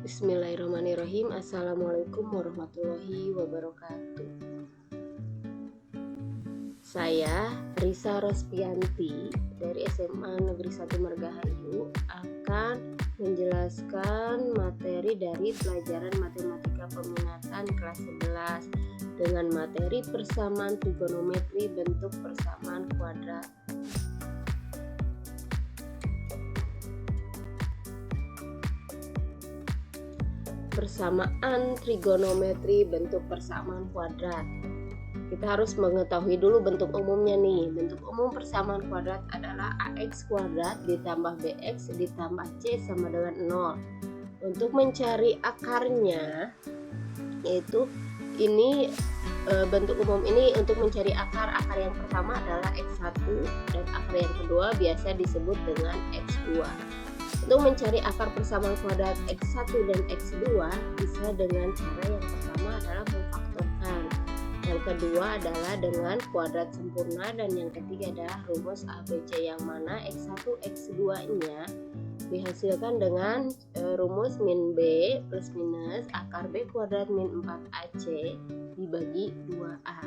Bismillahirrahmanirrahim. Assalamualaikum warahmatullahi wabarakatuh. Saya Risa Rospianti dari SMA Negeri 1 Margahayu akan menjelaskan materi dari pelajaran matematika peminatan kelas 11 dengan materi persamaan trigonometri bentuk persamaan kuadrat. Persamaan trigonometri bentuk persamaan kuadrat. Kita harus mengetahui dulu bentuk umumnya nih. Bentuk umum persamaan kuadrat adalah ax kuadrat ditambah bx ditambah c sama dengan 0. Untuk mencari akarnya, yaitu ini bentuk umum ini untuk mencari akar yang pertama adalah x1 dan akar yang kedua biasa disebut dengan x2. Untuk mencari akar persamaan kuadrat x1 dan x2 bisa dengan cara yang pertama adalah memfaktorkan, yang kedua adalah dengan kuadrat sempurna, dan yang ketiga adalah rumus ABC yang mana x1 x2 nya dihasilkan dengan rumus min b plus minus akar b kuadrat min 4ac dibagi 2a.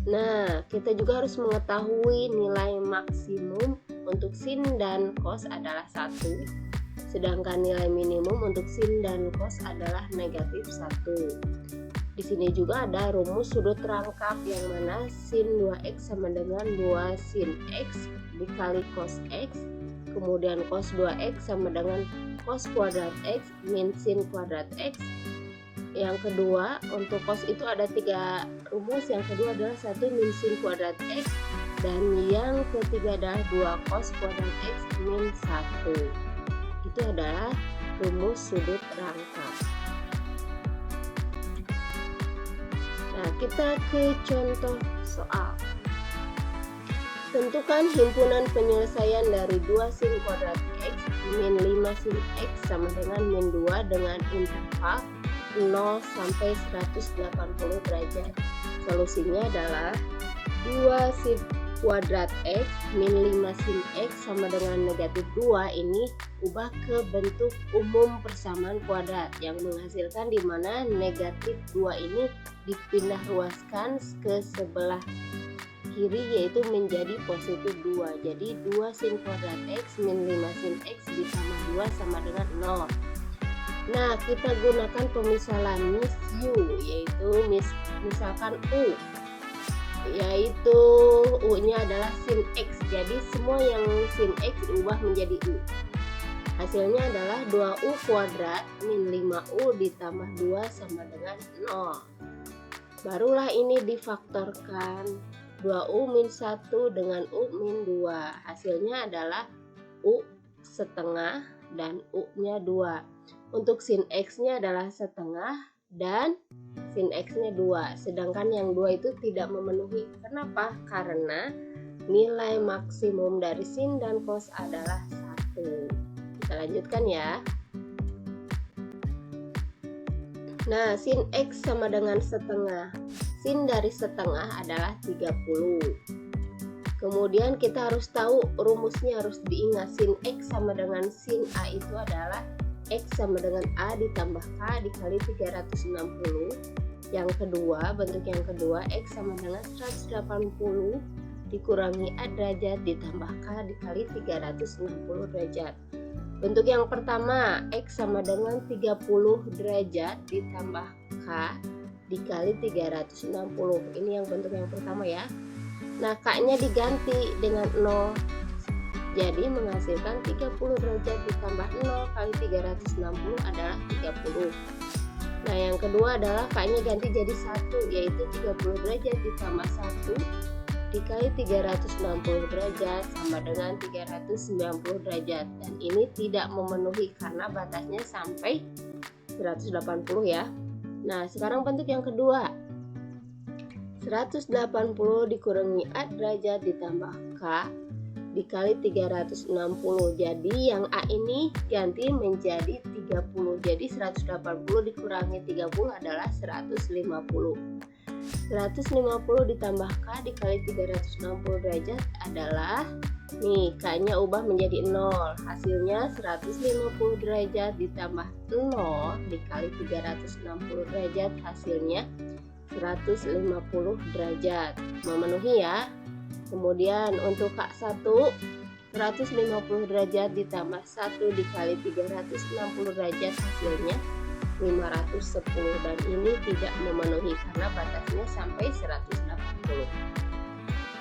Nah, kita juga harus mengetahui nilai maksimum untuk sin dan cos adalah 1, sedangkan nilai minimum untuk sin dan cos adalah negatif 1. Di sini juga ada rumus sudut rangkap yang mana sin 2x sama dengan 2 sin x dikali cos x, kemudian cos 2x sama dengan cos kuadrat x min sin kuadrat x. Yang kedua, untuk cos itu ada 3 rumus. Yang kedua adalah 1 min sin kuadrat x, dan yang ketiga adalah 2 cos kuadrat x min 1. Itu adalah rumus sudut rangkap. Nah, kita ke contoh soal. Tentukan himpunan penyelesaian dari 2 sin kuadrat x min 5 sin x sama dengan min 2 dengan interval 0 sampai 180 derajat. Solusinya adalah 2 sin kuadrat x min 5 sin x sama dengan negatif 2 ini ubah ke bentuk umum persamaan kuadrat yang menghasilkan di mana negatif 2 ini dipindah ruaskan ke sebelah kiri yaitu menjadi positif 2. Jadi 2 sin kuadrat x min 5 sin x ditambah 2 sama dengan 0. Nah, kita gunakan pemisalan mis u, yaitu misalkan u, yaitu u nya adalah sin x. Jadi semua yang sin x ubah menjadi u. Hasilnya adalah 2u kuadrat min 5u ditambah 2 sama dengan 0. Barulah ini difaktorkan, 2u min 1 dengan u min 2. Hasilnya adalah u setengah dan u nya 2. Untuk sin x-nya adalah setengah dan sin x-nya 2. Sedangkan yang 2 itu tidak memenuhi. Kenapa? Karena nilai maksimum dari sin dan cos adalah 1. Kita lanjutkan ya. Nah, sin x sama dengan setengah. Sin dari setengah adalah 30. Kemudian kita harus tahu rumusnya, harus diingat. Sin x sama dengan sin a itu adalah x sama dengan a ditambah k dikali 360. Yang kedua, bentuk yang kedua, x sama dengan 180 dikurangi a derajat ditambah k dikali 360 derajat. Bentuk yang pertama, x sama dengan 30 derajat ditambah k dikali 360. Ini yang bentuk yang pertama ya. Nah, k-nya diganti dengan 0. Jadi menghasilkan 30 derajat ditambah 0 kali 360 adalah 30. Nah, yang kedua adalah k-nya ganti jadi 1, yaitu 30 derajat ditambah 1 dikali 360 derajat sama dengan 390 derajat. Dan ini tidak memenuhi karena batasnya sampai 180 ya. Nah, sekarang bentuk yang kedua. 180 dikurangi a derajat ditambah k dikali 360. Jadi yang a ini ganti menjadi 30. Jadi 180 dikurangi 30 adalah 150. 150 ditambah K dikali 360 derajat adalah, nih K-nya ubah menjadi 0. Hasilnya 150 derajat ditambah 0 dikali 360 derajat, hasilnya 150 derajat. Memenuhi ya. Kemudian untuk K1, 150 derajat ditambah 1 dikali 360 derajat, hasilnya 510, dan ini tidak memenuhi karena batasnya sampai 180.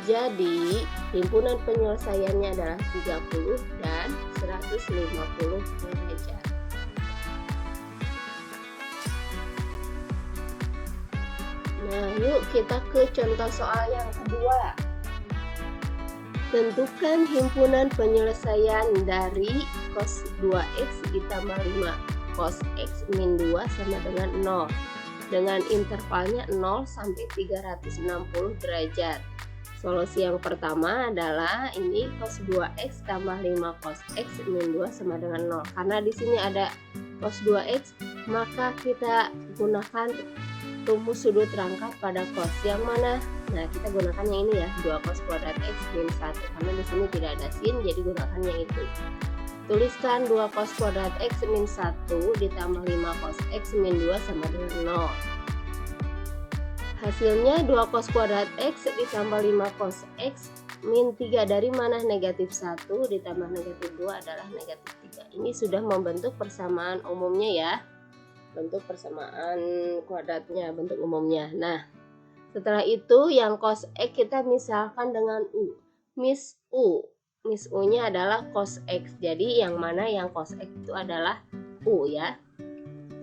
Jadi himpunan penyelesaiannya adalah 30 dan 150 derajat. Nah, yuk kita ke contoh soal yang kedua. Tentukan himpunan penyelesaian dari cos 2x ditambah 5 cos x min 2 sama dengan 0 dengan intervalnya 0 sampai 360 derajat. Solusi yang pertama adalah ini cos 2x tambah 5 cos x min 2 sama dengan 0. Karena di sini ada cos 2x, maka kita gunakan rumus sudut rangka pada cos yang mana? Nah, kita gunakan yang ini ya, 2 cos kuadrat x min 1. Karena di sini tidak ada sin, jadi gunakan yang itu. Tuliskan 2 cos kuadrat x min 1 ditambah 5 cos x min 2 sama dengan 0. Hasilnya 2 cos kuadrat x ditambah 5 cos x min 3, dari mana negatif 1 ditambah negatif 2 adalah negatif 3. Ini sudah membentuk persamaan umumnya ya. Bentuk persamaan kuadratnya, bentuk umumnya. Nah, setelah itu yang cos x kita misalkan dengan u. Mis u-nya adalah cos x. Jadi yang mana yang cos x itu adalah u ya.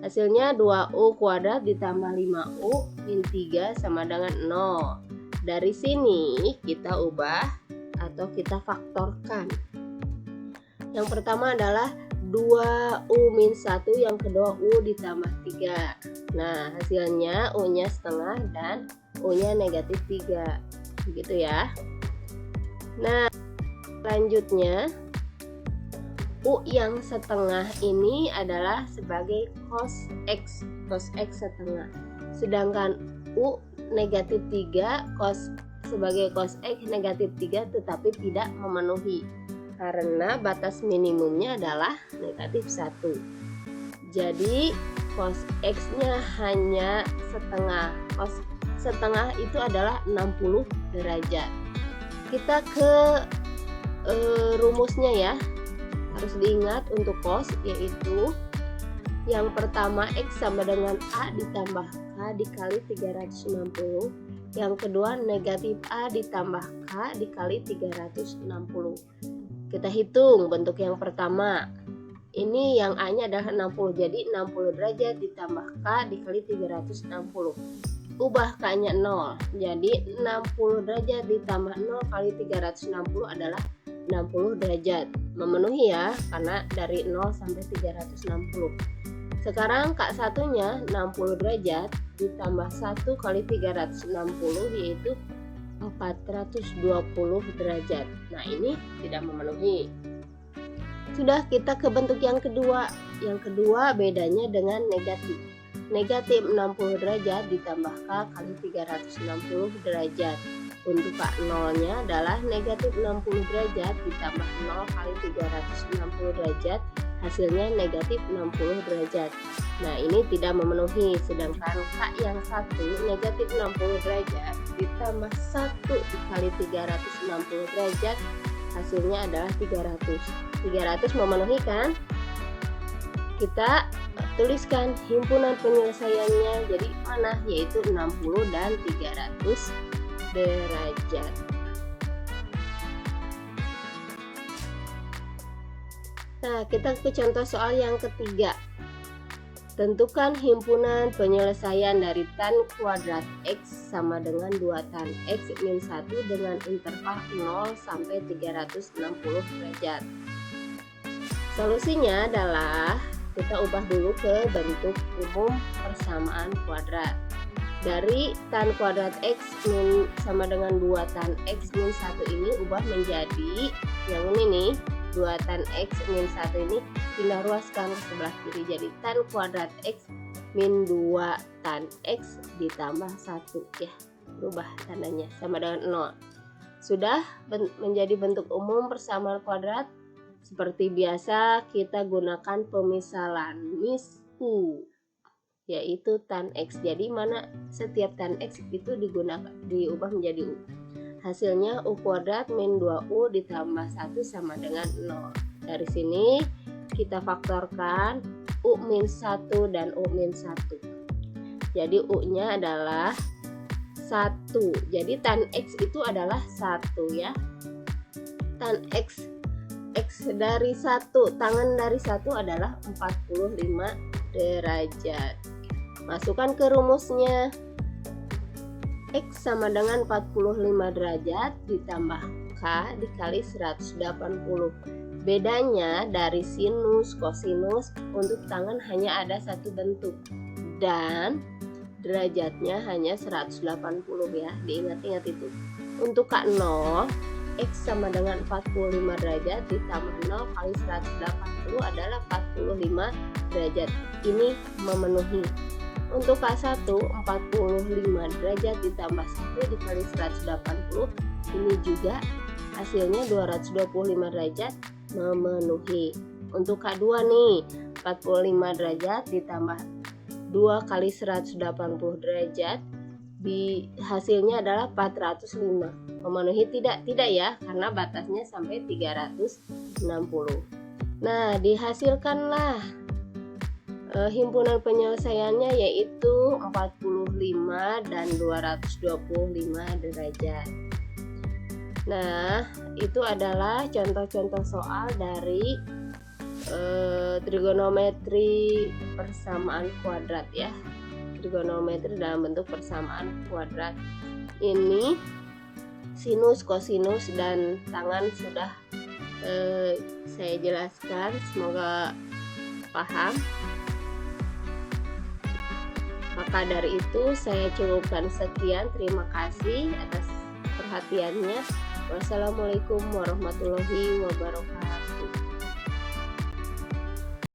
Hasilnya 2u kuadrat ditambah 5u min 3 sama dengan 0. Dari sini kita ubah atau kita faktorkan. Yang pertama adalah 2u min 1, yang kedua u ditambah 3. Nah, hasilnya u-nya setengah dan u-nya negatif 3. Begitu ya. Nah, selanjutnya u yang setengah ini adalah sebagai cos x setengah. Sedangkan u negatif 3 sebagai cos x negatif 3 tetapi tidak memenuhi karena batas minimumnya adalah negatif 1. Jadi cos x-nya hanya setengah. Cos setengah itu adalah 60 derajat. Kita ke rumusnya ya. Harus diingat untuk cos, yaitu yang pertama x sama dengan a ditambah k dikali 360. Yang kedua negatif a ditambah k dikali 360. Kita hitung bentuk yang pertama. Ini yang a-nya adalah 60, jadi 60 derajat ditambah k dikali 360. Ubah k-nya 0, jadi 60 derajat ditambah 0 kali 360 adalah 60 derajat. Memenuhi ya, karena dari 0 sampai 360. Sekarang K1-nya 60 derajat ditambah 1 kali 360 yaitu 420 derajat. Nah, ini tidak memenuhi. Sudah, kita ke bentuk yang kedua. Yang kedua bedanya dengan negatif. Negatif 60 derajat ditambah K kali 360 derajat. Untuk K0-nya adalah negatif 60 derajat ditambah 0 kali 360 derajat, hasilnya negatif 60 derajat. Nah, ini tidak memenuhi, sedangkan K yang 1 negatif 60 derajat ditambah 1 dikali 360 derajat, hasilnya adalah 300. 300 memenuhi kan? Kita tuliskan himpunan penyelesaiannya jadi mana? Yaitu 60 dan 300 derajat. Nah, kita ke contoh soal yang ketiga. Tentukan himpunan penyelesaian dari tan kuadrat x sama dengan 2 tan x min 1 dengan interval 0 sampai 360 derajat. Solusinya adalah kita ubah dulu ke bentuk umum persamaan kuadrat. Dari tan kuadrat x min sama dengan 2 tan x min 1 ini ubah menjadi yang ini nih, 2 tan x min 1 ini pindah ruaskan ke sebelah kiri. Jadi tan kuadrat x min 2 tan X ditambah 1 ya. Berubah tandanya sama dengan 0. Sudah menjadi bentuk umum persamaan kuadrat. Seperti biasa kita gunakan pemisalan MIS-U, yaitu tan X. Jadi mana setiap tan X itu diubah menjadi U. Hasilnya U kuadrat min 2U ditambah 1 sama dengan 0. Dari sini kita faktorkan U min 1 dan U min 1. Jadi U nya adalah 1. Jadi tan X itu adalah 1 ya. Tan X dari 1, tangan dari 1 adalah 45 derajat. Masukkan ke rumusnya. X sama dengan 45 derajat ditambah K dikali 180. Bedanya dari sinus, kosinus, untuk tangan hanya ada satu bentuk. Dan derajatnya hanya 180 ya. Diingat-ingat itu. Untuk K0, X sama dengan 45 derajat ditambah 0 kali 180 adalah 45 derajat. Ini memenuhi. Untuk K1, 45 derajat ditambah 1 dikali 180. Ini juga hasilnya 225 derajat, memenuhi. Untuk K2 nih, 45 derajat ditambah 2 kali 180 derajat, hasilnya adalah 405. Memenuhi tidak ya, karena batasnya sampai 360. Nah, dihasilkanlah himpunan penyelesaiannya, yaitu 45 dan 225 derajat. Nah, itu adalah contoh-contoh soal dari trigonometri persamaan kuadrat ya. Trigonometri dalam bentuk persamaan kuadrat. Ini sinus, kosinus, dan tangan sudah saya jelaskan. Semoga paham. Maka dari itu saya cukupkan sekian. Terima kasih atas perhatiannya. Wassalamualaikum warahmatullahi wabarakatuh.